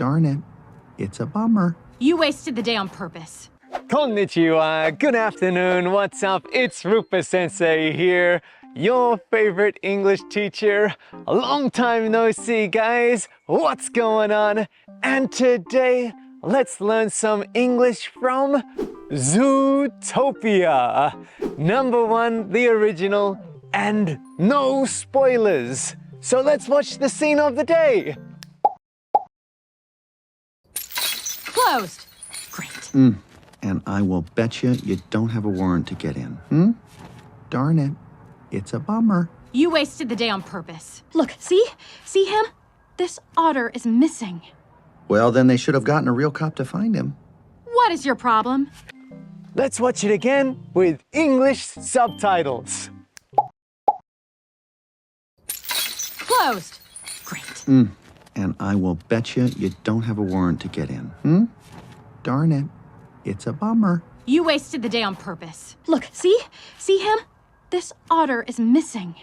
Darn it. It's a bummer. You wasted the day on purpose. Konnichiwa, good afternoon, what's up? It's Rupa Sensei here, your favorite English teacher. A long time no see, guys. What's going on? And today, let's learn some English from Zootopia. Number one, the original, and no spoilers. So let's watch the scene of the day. Closed. Great. And I will bet you don't have a warrant to get in. Darn it. It's a bummer. You wasted the day on purpose. Look, see? See him? This otter is missing. Well, then they should have gotten a real cop to find him. What is your problem? Let's watch it again with English subtitles. Closed. Great. And I will bet you don't have a warrant to get in. Darn it. It's a bummer. You wasted the day on purpose. Look, see? See him? This otter is missing.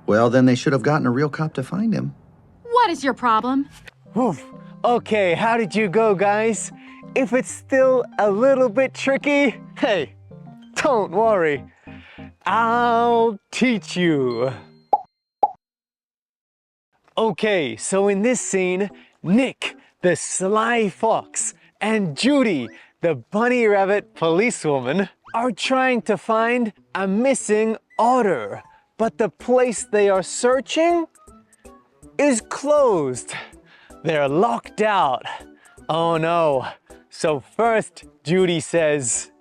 Well, then they should have gotten a real cop to find him. What is your problem? Oof. Okay, how did you go, guys? If it's still a little bit tricky, hey, don't worry. I'll teach you. Okay, so in this scene, Nick, the sly fox, and Judy, the bunny rabbit policewoman, are trying to find a missing otter. But the place they are searching is closed. They're locked out. Oh no. So first, Judy says,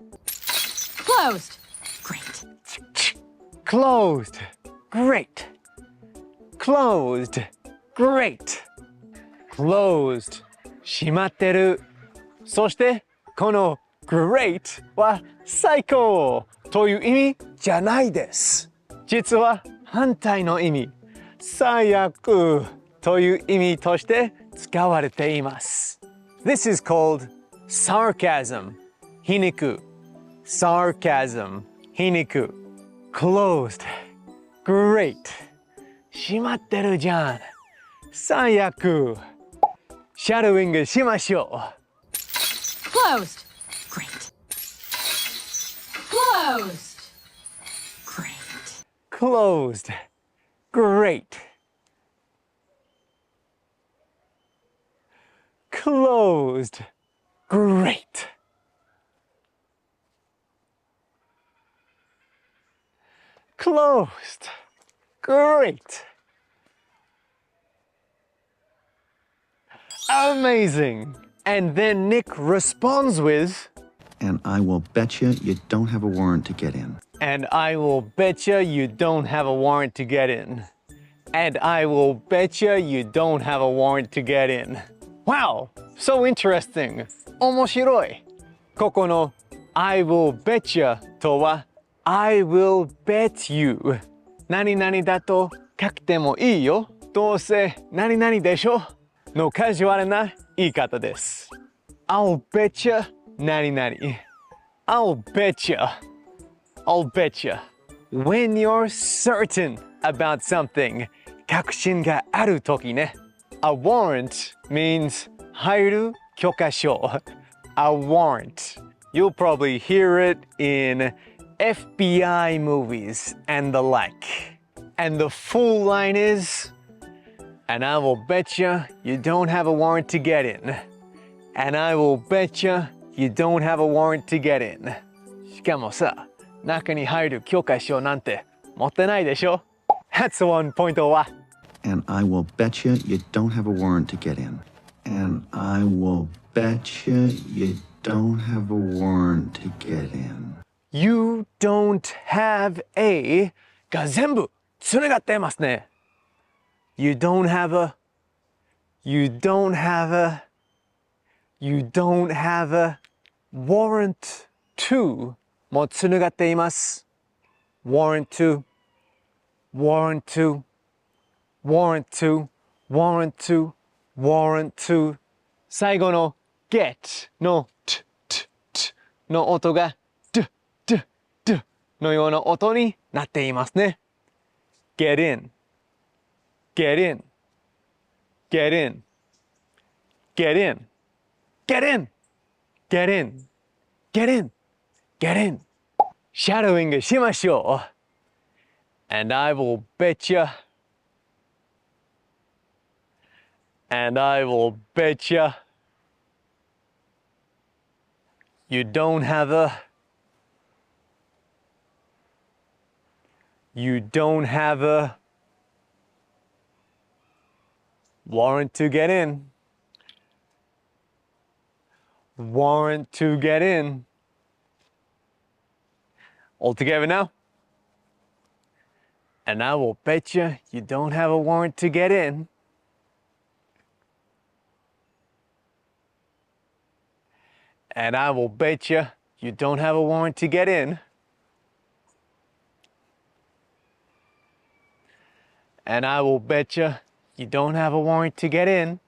Closed. Great. Closed. Great. Closed. Great. Closed. 閉まってる。そしてこの great は最高という意味じゃないです。実は反対の意味、最悪という意味として使われています。This is called sarcasm. 皮肉。sarcasm. 皮肉。closed. Great. 閉まってるじゃん。最悪。シャドウイングしましょう。Closed. Great. Closed. Great. Closed. Great. Closed. Great. Closed. Great. Amazing. And then Nick responds with, And I will bet you don't have a warrant to get in. and I will betcha you don't have a warrant to get in. And I will betcha you don't have a warrant to get in. Wow, so interesting. 面白い。ここの I will betcha とは I will bet you 何々だと書くてもいいよ。どうせ何々でしょのカジュアルな言い方です。I'll betcha 何々。I'll betcha. I'll betcha. When you're certain about something, 確信があるときね。A warrant means 入る許可証。A warrant. You'll probably hear it in FBI movies and the like. And the full line is, and I will betcha you don't have a warrant to get in. And I will betcha you don't have a warrant to get in. しかもさ、中に入る許可証なんて持ってないでしょ That's one point は。And I will bet you don't have a warrant to get in. And I will bet you don't have a warrant to get in. You don't have a が全部つながってますね。You don't have a, you don't have a, you don't have a warrant to もつながっています。warrant to, warrant to, warrant to, warrant to, warrant to 最後の get の t の音が d のような音になっていますね。get in, get in, get in, get in. Get in. Get in. Get in. Get in. Shadowing しましょう。And I will bet ya. And I will bet ya. You don't have a. You don't have a warrant to get in. Warrant to get in. All together now. And I will bet you don't have a warrant to get in. And I will bet you don't have a warrant to get in. And I will bet you don't have a warrant to get in.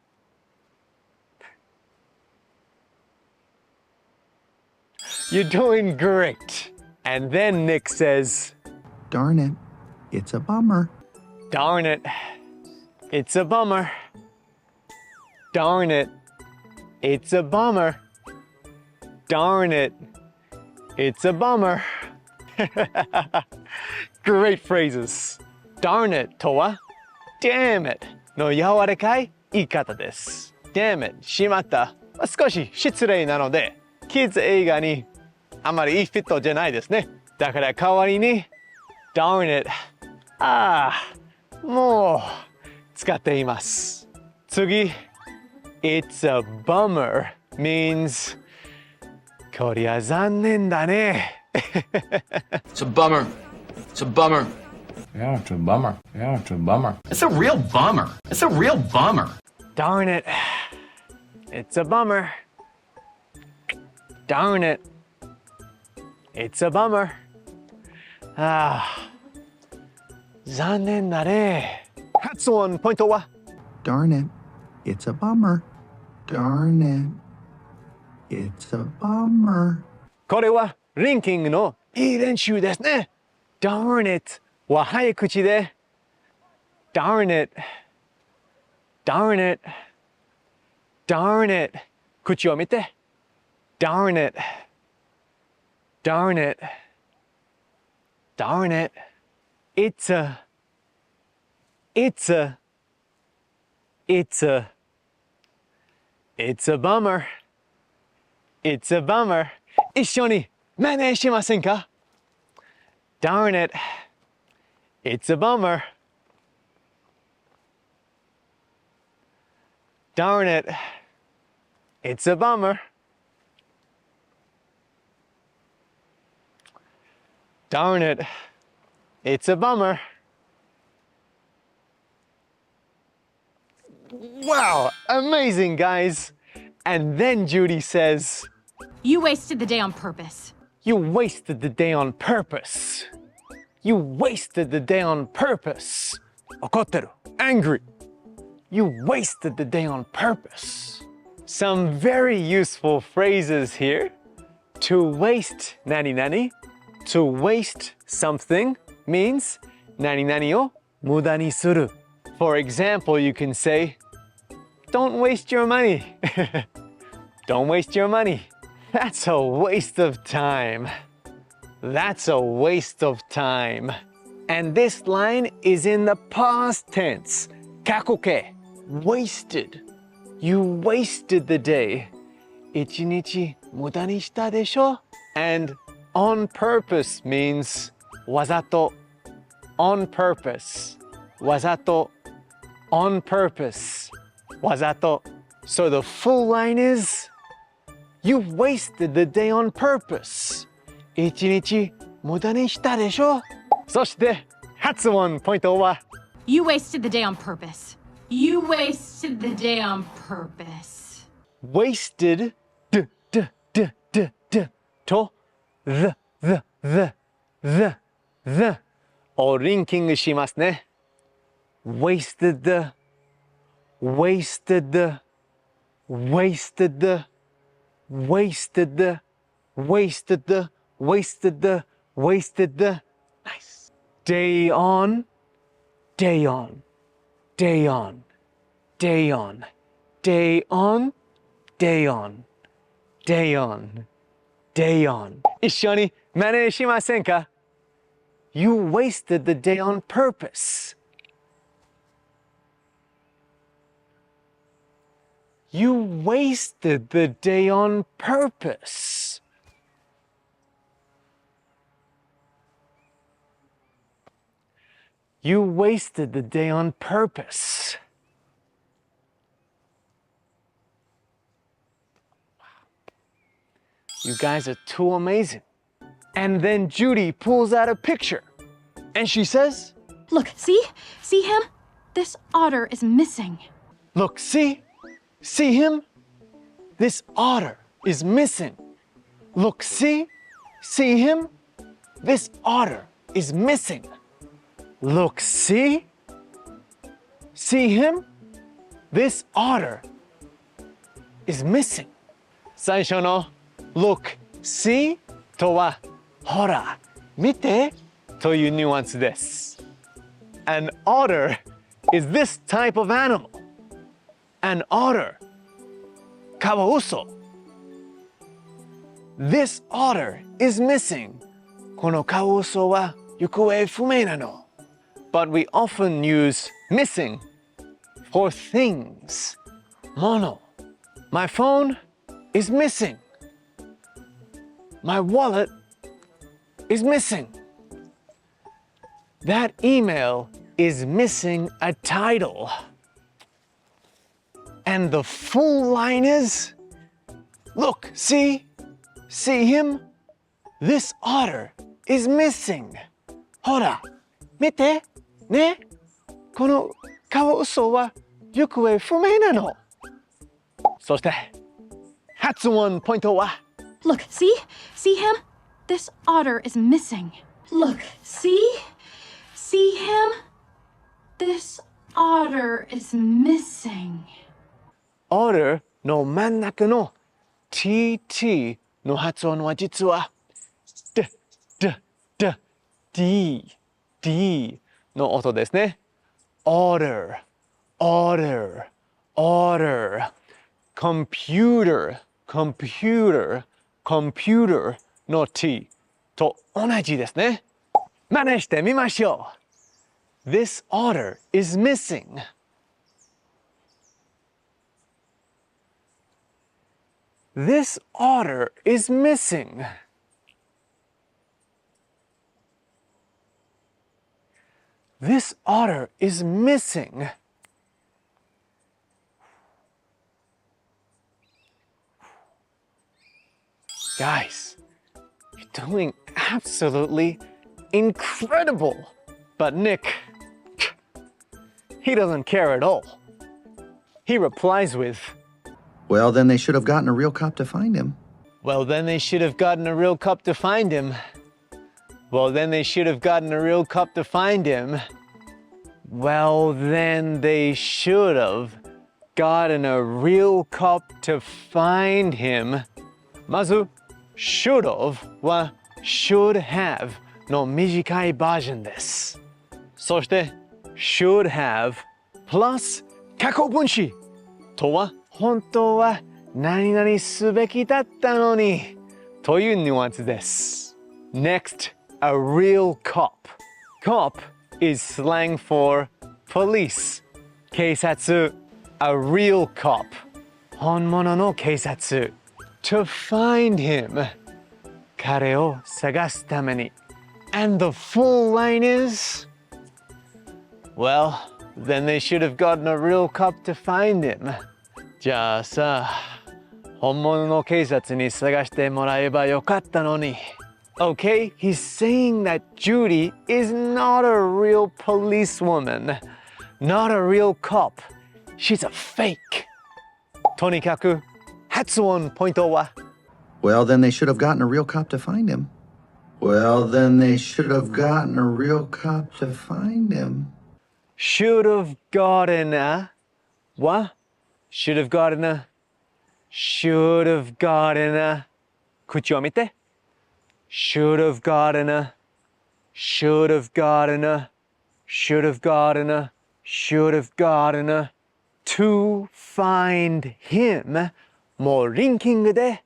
You're doing great. And then Nick says, Darn it, it's a bummer. darn it, it's a bummer. Darn it, it's a bummer. Darn it, it's a bummer. Great phrases. Darn it とは damn it の柔らかい言い方です。damn it しまった。少し失礼なので、キッズ映画にあまりいいフィットじゃないですね。だから代わりに darn it もう使っています。次 It's a bummer means こりゃ残念だね。It's a bummer. It's a bummer. Yeah, it's a bummer. Yeah, it's a bummer. It's a real bummer. It's a real bummer. Darn it. It's a bummer. Darn it. It's a bummer. 残念だね。発音ポイントは Darn it, it's a bummer. Darn it, it's a bummer. これはリンキングのいい練習ですね。Darn it は早口で Darn it, darn it, darn it 口を見て Darn it, darn it, darn it It's a bummer. It's a bummer. 一緒に真似しませんか Darn it. It's a bummer. Darn it. It's a bummer. Darn it. It's a bummer. Wow, amazing, guys. And then Judy says, You wasted the day on purpose. You wasted the day on purpose. You wasted the day on purpose. 怒ってる angry. You wasted the day on purpose. Some very useful phrases here. To waste 何々 To waste something means 何々を無駄にする. For example, you can say, Don't waste your money. Don't waste your money. That's a waste of time. That's a waste of time. And this line is in the past tense. 過去形 wasted. You wasted the day. 一日無駄にしたでしょ? And on purpose means わざと on purpose. わざと on purpose. わざと. So the full line is You wasted the day on purpose. 一日無駄にしたでしょ? そして発音ポイントは You wasted the day on purpose. You wasted the day on purpose. wasted d と the をリンキングしますね。wasted the wasted the wasted the wasted the wasted the wasted the wasted the nice day on day on day on day on day on day on, day on, day on. 一緒に真似しませんか? You wasted the day on purpose. You wasted the day on purpose. You wasted the day on purpose. You guys are too amazing. And then Judy pulls out a picture and she says, Look, see? See him? This otter is missing. Look, see? See him? This otter is missing. Look, see? See him? This otter is missing. Look, see? See him? This otter is missing. 最初の Look, see? とは、ほら、見てというニュアンスです。An otter is this type of animal. An otter. カワウソ. This otter is missing. このカワウソは行方不明なの。But we often use missing for things. もの. My phone is missing. My wallet is missing. That email is missing a title. And the full line is, look, see? See him? This otter is missing. ほら、見て、ね、このカワウソは行方不明なの。そして、発音ポイントは、Look, see? See him? This otter is missing. Look, see? See him? This otter is missing. otter の真ん中の tt の発音は実は d の音ですね。otter, otter, otter, computer, computer, computer の t と同じですね。真似してみましょう。This otter is missing. This otter is missing. This otter is missing. Guys, you're doing absolutely incredible. But Nick, he doesn't care at all. He replies with, Well, then they should have gotten a real cop to find him. well, then they should have gotten a real cop to find him. Well, then they should have gotten a real cop to find him. Well, then they should have gotten a real cop to find him. まず、should have は should have の短いバージョンです。そして、should have plus 過去分詞とは本当は何々すべきだったのにというニュアンスです。Next, a real cop. Cop is slang for police. 警察 a real cop. 本物の警察 to find him. 彼を探すために And the full line is, well, then they should have gotten a real cop to find him. じゃあさ、本物の警察に探してもらえばよかったのに。Okay, he's saying that Judy is not a real policewoman, not a real cop. She's a fake. とにかく、発音ポイントは Well, then they should have gotten a real cop to find him. Well, then they should have gotten a real cop to find him. should have gotten a は should have gotten a should have gotten a 口を見て should have gotten a should have gotten a should have gotten a should have gotten a to find him もうリンキングで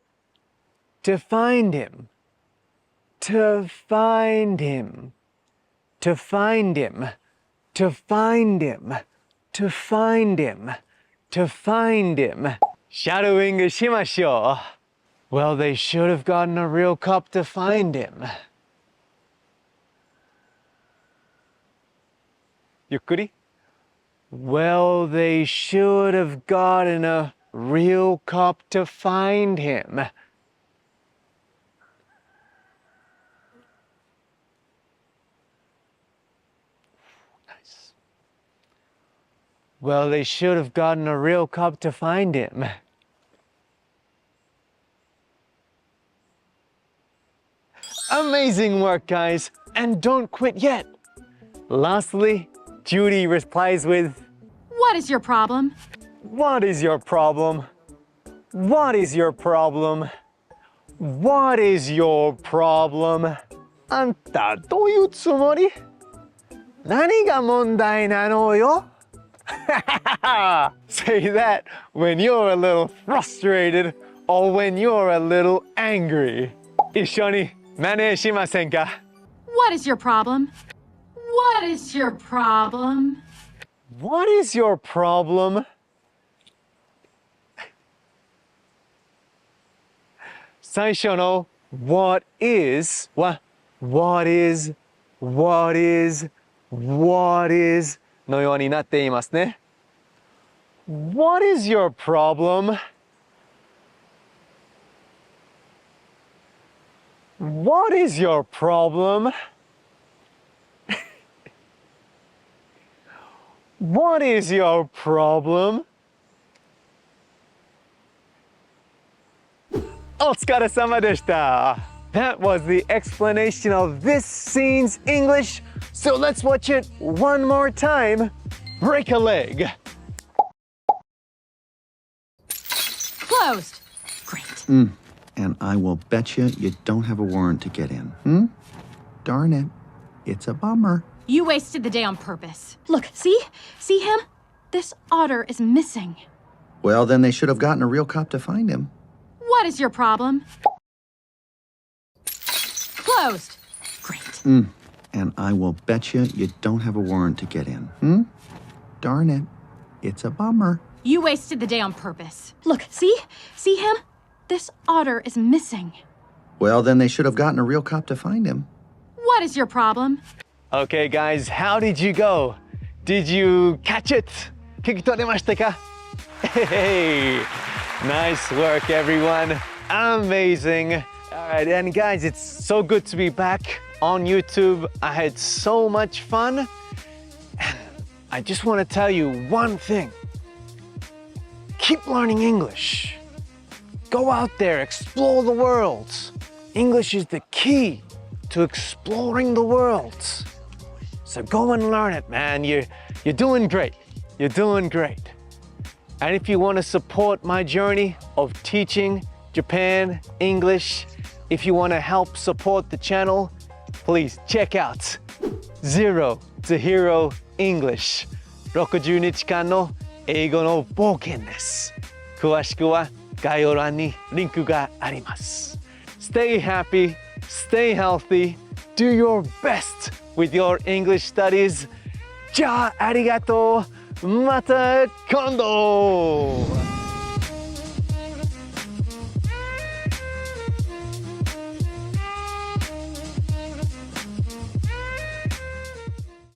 to find him, to find him, to find him, to find him, to find him, to find him. シャドウイングしましょう。Well, they should have gotten a real cop to find him. ゆっくり。Well, they should have gotten a real cop to find him. Nice. Well, they should have gotten a real cop to find him. Amazing work, guys, and don't quit yet. Lastly, Judy replies with, What is your problem? What is your problem? What is your problem? What is your problem? あんたどういうつもり？何が問題なのよ？Say that when you're a little frustrated or when you're a little angry. 一緒に真似しませんか？ What is your problem? What is your problem? What is your problem? 最初の What is は What is のようになっていますね。What is your problem? What is your problem? What is your problem? お疲れ様でした。That was the explanation of this scene's English. So let's watch it one more time. Break a leg. Closed. Great. And I will bet you don't have a warrant to get in. Darn it. It's a bummer. You wasted the day on purpose. Look, see? See him? This otter is missing. Well, then they should have gotten a real cop to find him. What is your problem? Closed. Great. And I will bet you don't have a warrant to get in. Darn it. It's a bummer. You wasted the day on purpose. Look, see? See him? This otter is missing. Well, then they should have gotten a real cop to find him. What is your problem? Okay, guys, how did you go? Did you catch it? 聞き取れましたか? Hey, nice work, everyone. Amazing. All right, and guys, it's so good to be back on YouTube. I had so much fun. I just want to tell you one thing. Keep learning English. Go out there, explore the world. English is the key to exploring the world. So go and learn it, man. You're doing great. You're doing great. And if you want to support my journey of teaching Japan English, if you want to help support the channel, please check out Zero to Hero English. 60日間の英語の冒険です。詳しくは概要欄にリンクがあります。Stay happy, stay healthy, do your best with your English studies. じゃあありがとう。また今度。